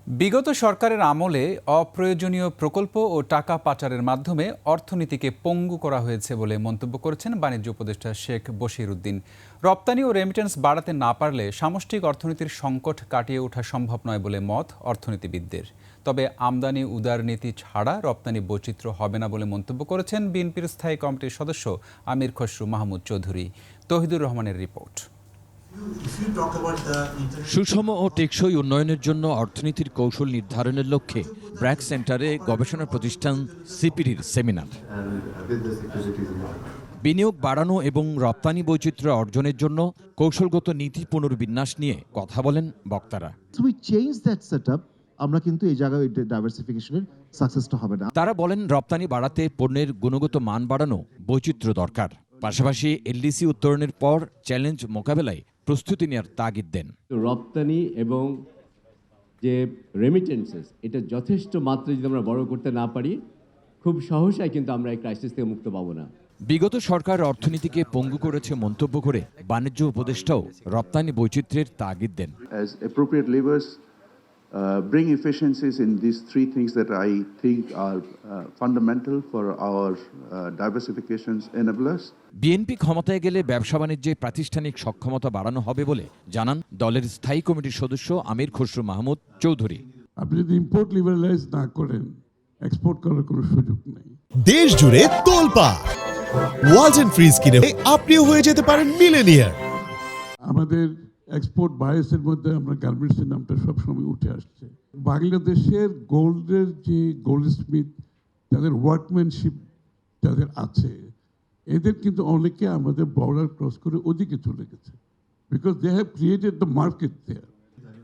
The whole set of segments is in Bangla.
বিগত সরকারের আমলে অপ্রয়োজনীয় প্রকল্প ও টাকা পাচারের মাধ্যমে অর্থনীতিকে পঙ্গু করা হয়েছে বলে মন্তব্য করেছেন বাণিজ্য উপদেষ্টা শেখ বশির উদ্দিন। রপ্তানি ও রেমিটেন্স বাড়াতে না পারলে সামষ্টিক অর্থনীতির সংকট কাটিয়ে ওঠা সম্ভব নয় বলে মত অর্থনীতিবিদদের। তবে আমদানি উদারনীতি ছাড়া রপ্তানি বৈচিত্র্য হবে না বলে মন্তব্য করেছেন বিএনপির স্থায়ী কমিটির সদস্য আমির খসরু মাহমুদ চৌধুরী। তৌহিদুর রহমানের রিপোর্ট। সুষম ও টেকসই উন্নয়নের জন্য অর্থনীতির কৌশল নির্ধারণের লক্ষ্যে ব্র্যাক সেন্টারে গবেষণা প্রতিষ্ঠান সিপিডির সেমিনার। বিনিয়োগ বাড়ানো এবং রপ্তানি বৈচিত্র্য অর্জনের জন্য কৌশলগত নীতি পুনর্বিন্যাস নিয়ে কথা বলেন বক্তারা। আমরা কিন্তু এই জায়গায় ডাইভার্সিফিকেশনের সাকসেসটা হবে না। তারা বলেন, রপ্তানি বাড়াতে পণ্যের গুণগত মান বাড়ানো, বৈচিত্র্য দরকার। পাশাপাশি এলডিসি উত্তরণের পর চ্যালেঞ্জ মোকাবেলায় প্রস্তুতি নেওয়ার তাগিদ দেন। রপ্তানি এবং যে রেমিটেন্সেস এটা যথেষ্ট মাত্রায় যদি আমরা বড় করতে না পারি, খুব সহসাই কিন্তু আমরা এই ক্রাইসিস থেকে মুক্ত পাবো না। বিগত সরকার অর্থনীতিকে পঙ্গু করেছে মন্তব্য করে বাণিজ্য উপদেষ্টাও রপ্তানি বৈচিত্র্যের তাগিদ দেন। As appropriate levers, bring efficiencies in these three things that I think are fundamental for our diversification enablers. BNP ক্ষমতায় গেলে ব্যবসা বাণিজ্যে প্রাতিষ্ঠানিক সক্ষমতা বাড়ানো হবে বলে জানান দলের স্থায়ী কমিটির সদস্য আমির খসরু মাহমুদ চৌধুরী। আপনি যদি ইম্পোর্ট লিবারালাইজ না করেন, এক্সপোর্ট করার কোনো সুযোগ নেই। দেশ জুড়ে তোলপাড় ওয়ালটন ফ্রিজ কিনে আপনিও হয়ে যেতে পারেন মিলেনিয়ার। আমাদের এক্সপোর্ট বায়াসের মধ্যে আমরা গার্মেন্টসের নামটা সবসময় উঠে আসছে। বাংলাদেশের গোল্ডের যে গোল্ড স্মিথ, তাদের ওয়ার্কম্যানশিপ যাদের আছে, এদের কিন্তু অনেকে আমাদের বর্ডার ক্রস করে ওদিকে চলে গেছে, because they have created the market there.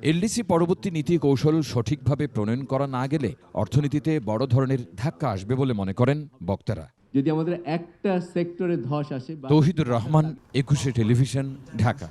LDC পরবর্তী নীতি কৌশল সঠিকভাবে প্রণয়ন করা না গেলে অর্থনীতিতে বড় ধরনের ধাক্কা আসবে বলে মনে করেন বক্তারা। যদি আমাদের একটা সেক্টরে ধস আসে। তৌহিদুর রহমান, 21 টেলিভিশন, ঢাকা।